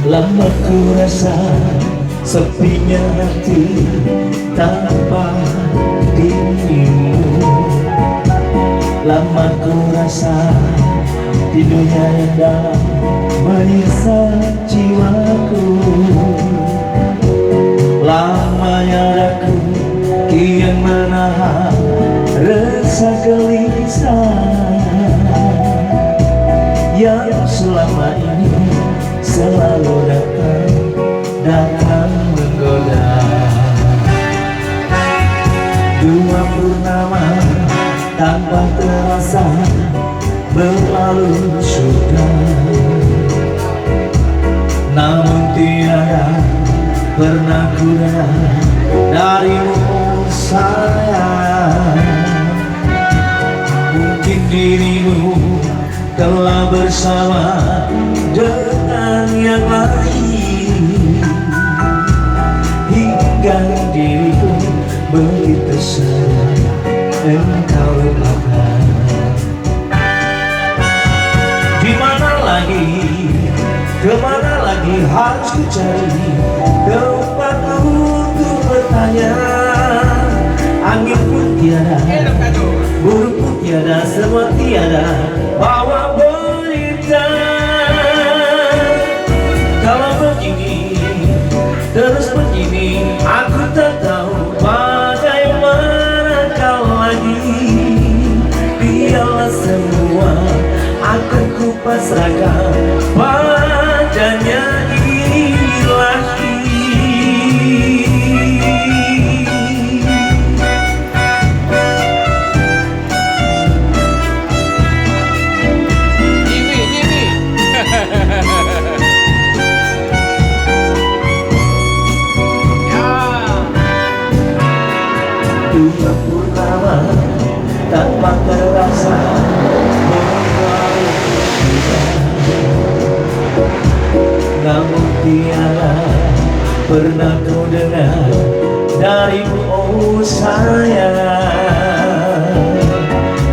Lama ku rasa sepinya hati tanpa dirimu. Lama ku rasa di dunia yang dalam menyiksa jiwaku. Lamanya aku kian menahan rasa gelisah yang selama ini selalu datang menggoda. Dua purnama tanpa terasa berlalu sudah, namun tiada pernah ku dengar darimu sayang. Mungkin dirimu telah bersama dengan yang lain, hingga diriku begitu sayang engkau lupakan. Dimana lagi, kemana lagi harus ku cari tempat untuk bertanya. Angin pun tiada, burung pun tiada, semua tiada bawa berita. Kalau begini, terus begini, aku tak tahu bagaimana kau lagi. Biarlah semua akan ku pasrahkan padanya ilahi. Dua purnama tanpa terasa berlalu sudah, namun tiada pernah ku dengar darimu oh sayang.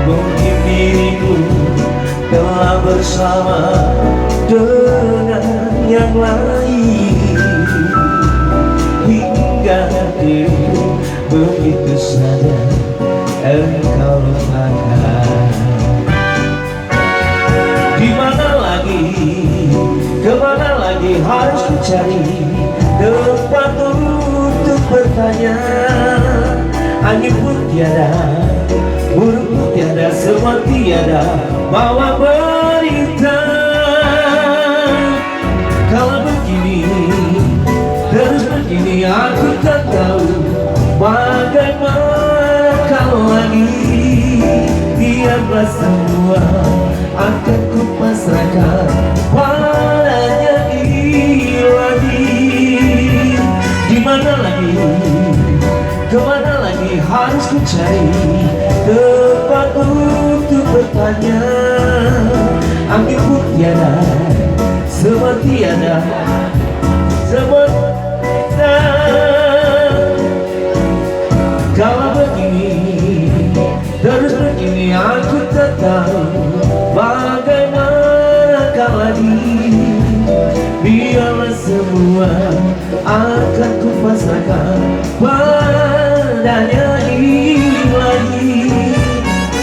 Mungkin diriku telah bersama dengan yang lain, hingga diriku begitu saja engkau lupakan. Dimana lagi, kemana lagi harus ku cari tempat untuk bertanya. Angin pun tiada, burung pun tiada, semua tiada bawa berita. Kalau begini, terus begini, aku tak tahu bagaimana kau lagi. Biarlah semua akan ku pasrahkan padanya ilahi. Dimana lagi, kemana lagi harus ku cari tempat untuk bertanya. Angin pun tiada, semua tiada, semua tiada. Kalau begini, terus begini, aku tak tahu bagaimana kau lagi. Biarlah semua akan ku pasrahkan padanya ilahi,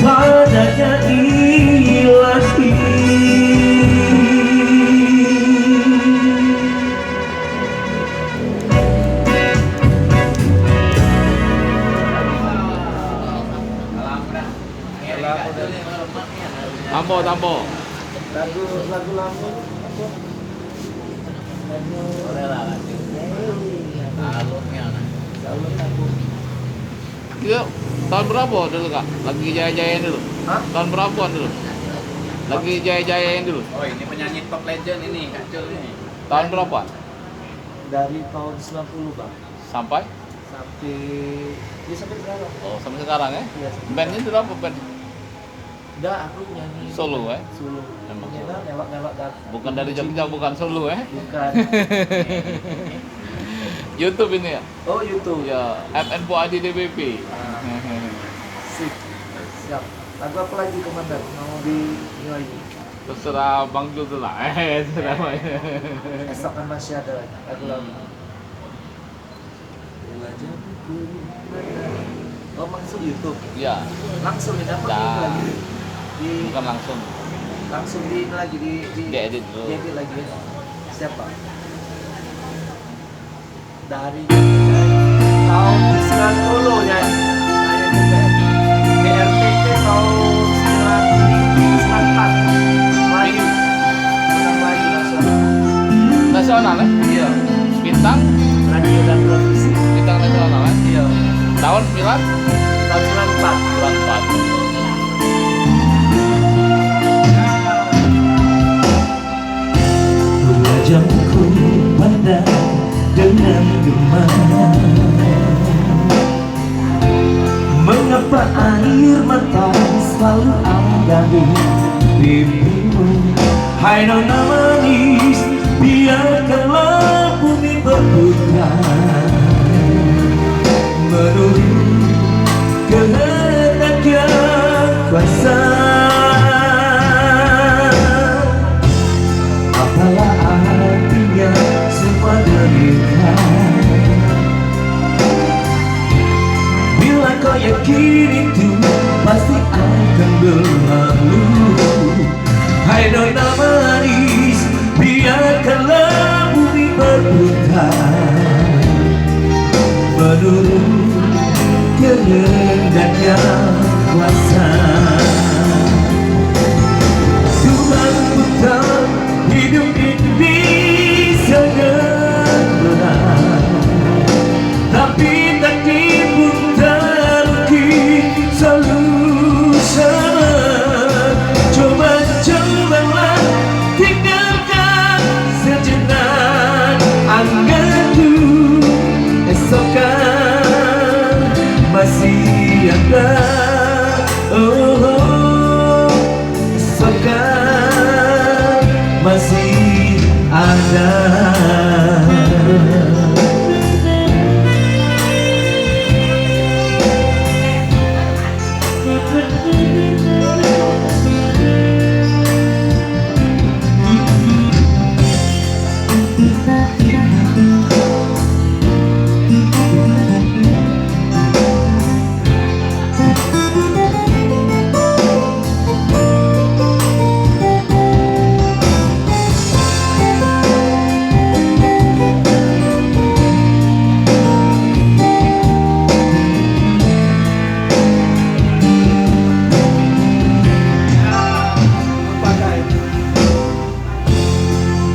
padanya ilahi. Tampo. Lagu lama. Boleh lah nanti. Alurnya. Itu tahun berapa dulu kak? Lagi jaya-jayain dulu? Hah? Tahun berapa dulu? Lagi jaya-jayain dulu? Oh ini penyanyi top legend ini, Kacul ini. Tahun berapa? Dari tahun 90 bang Sampai? sampai berapa? Oh sampai sekarang ya? Iya. Bandnya itu apa band? Udah aku nyanyi Solo ya? solo. Emang Nyanyi solo. lewat Bukan dari Jogja, bukan solo ya? Bukan. YouTube ini ya? Oh YouTube. Ya, FN Puadi DBP. Sip. Siap. Lagu apa lagi komandan? Mau ini lagi? Terserah Bang Jul tuh lah. Terserah. Esok kan masih ada lagi lagu-lagu. Oh langsung YouTube. Iya, Langsung ini apa Ya. ini lagi? Di bukan langsung. langsung di ini lagi di Diedit dulu. diedit lagi ya. Siapa? Dari tahun 90 ya. Saya juga. BRTP tahun 94. Lagi. Ulang lagi nasional. Nasional ya? Iya. Bintang, Radio dan televisi. bintang nasional ya? Iya. Tahun 9 Tahun 94. bulan 4. Wajahku pandang dengan gemar. Mengapa air mata selalu ada di pipimu? Hai nona manis, biarkanlah bumi berputar menurut kehendak yang kuasa. Apalah artinya semua derita bila kau yakin itu pasti akan berlalu. Hai nona manis, biarkanlah bumi berputar menurut kehendak yang kuasa. Tuhan putar hidup ini sangat berat, tapi takdir pun tak mungkin selalu sama. Coba-cobalah tinggalkan sejenak anganku, esok kan masih ada. Oh, oh, esok kan masih ada.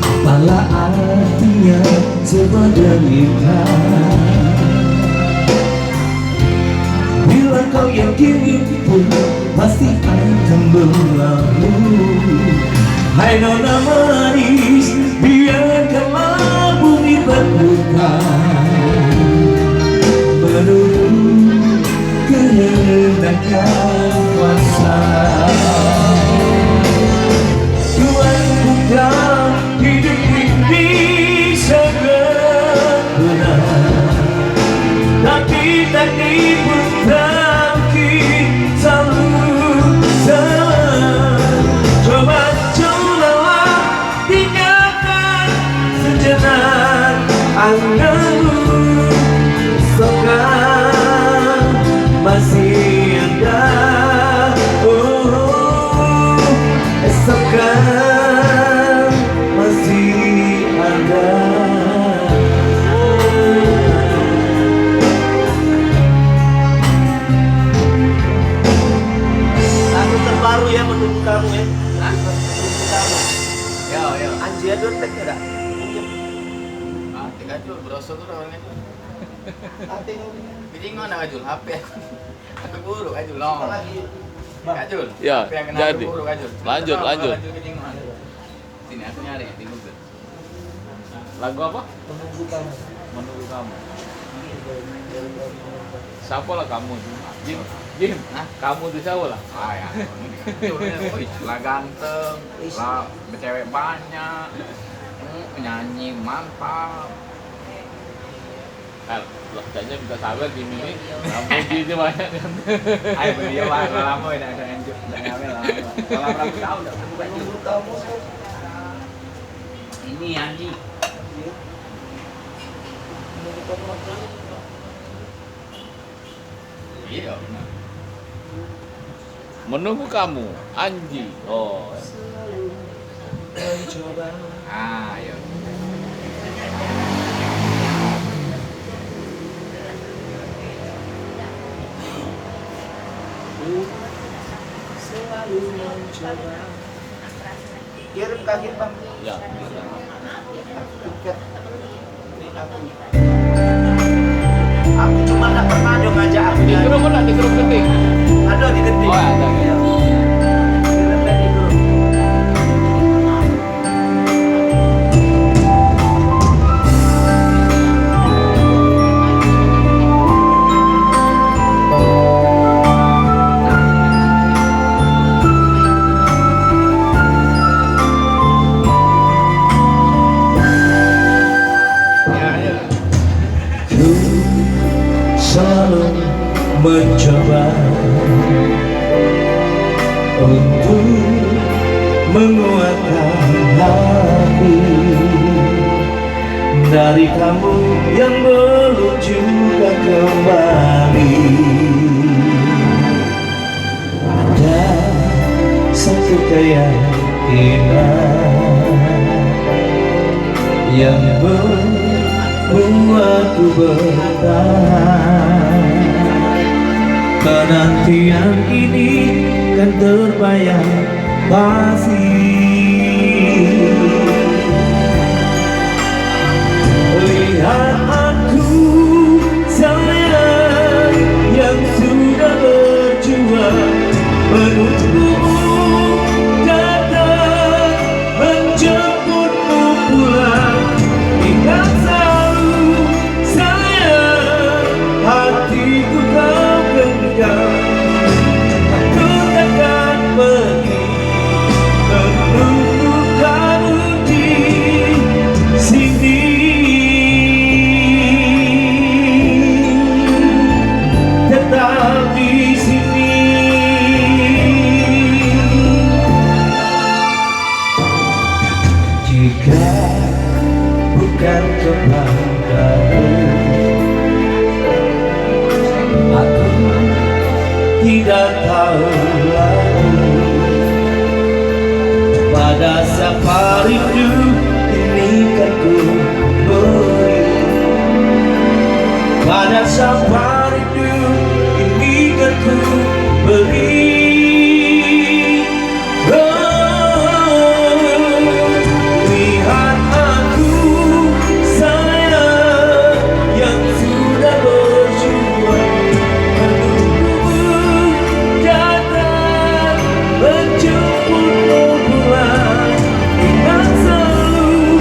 Apalah artinya sebuah derita bila kau yakin pun pasti akan berlalu. Hai nona manis, biarkanlah bumi berputar menurut kehendak yang kuasa. Tuhan bukan hidup ini sangat berat, tapi takdir pun tak mungkin selalu sama. Coba-cobalah tinggalkan sejenak anganmu, esok kan masih ada. Oh, esok kan masih ada. Lagu terbaru ya menurut kamu ya? Hah? Menurut kamu. Yo, yo. Anji ada tek enggak? Ah, tiga jul, berosot tuh orangnya. Ate Jadi mana Ajul? HP aku buruk Ajul no. lagi. Bang. Ajul. Ya, HP yang kena jadi. buruk Ajul. Lanjut, Tahu lanjut. Ajul kencing mana? Sini aku nyari di Google. Lagu apa? Menunggu kamu. Menunggu kamu. Siapa lah kamu? Jim, Jim. Hah? Kamu tuh siapa lah? Ah ya. Wih, lah ganteng, lah cewek banyak, nyanyi mantap. El, Lah kayaknya minta sabar gini nih. Muji itu banyak kan. Ayo beliau lah lama ya ada enjuk dan ngamen lah. Kalau berapa tahun udah buka Nunggu kamu. ini Andi. Nunggu kamu makan. Iya. Menunggu kamu, Anji. Oh. Mencoba. Ah, iya. Selalu mencoba. Kirim kaki bang. Ya. Tiket. Aku cuma nggak pernah dong ngajak aku. Di grup mana? Di grup penting. Ada di detik. Oh, ada. Iya. Kirimnya di grup. Ku selalu mencoba untuk menguatkan hati dari kamu yang belum juga kembali. Ada satu keyakinan yang membuatku bertahan. Penantian ini kan terbayang pasti. Lihat aku sayang yang sudah berjuang menunggumu datang menjemputmu pulang. Ingat selalu sayang, hatiku kau genggam. Aku takkan pergi menunggu kamu di sini. Tetap di sini. Jika bukan kepadamu, aku tidak tahu lagi pada siapa rindu ini kan ku beri. Pada siapa rindu ini kan ku beri. Lihat aku sayang yang sudah berjuang menunggumu datang menjemputmu pulang. Ingat selalu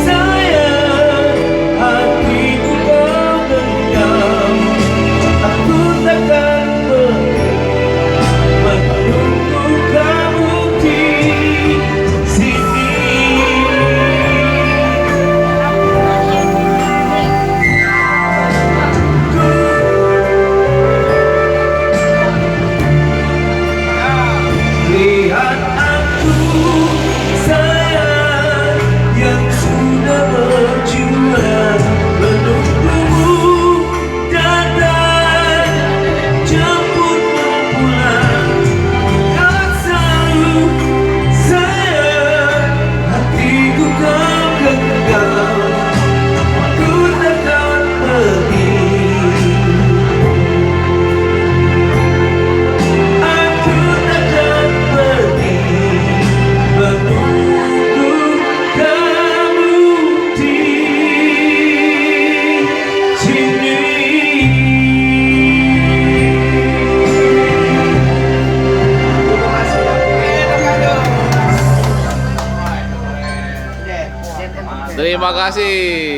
sayang, hatiku kau genggam. Aku takkan pergi menunggu kamu di sini. Lihat aku sayang yang sudah berjuang menunggumu datang jemputmu pulang. Ingat selalu sayang, hatiku kau genggam. Aku takkan pergi. Aku takkan pergi menunggu kamu di sini. Terima kasih bang. Terima kasih.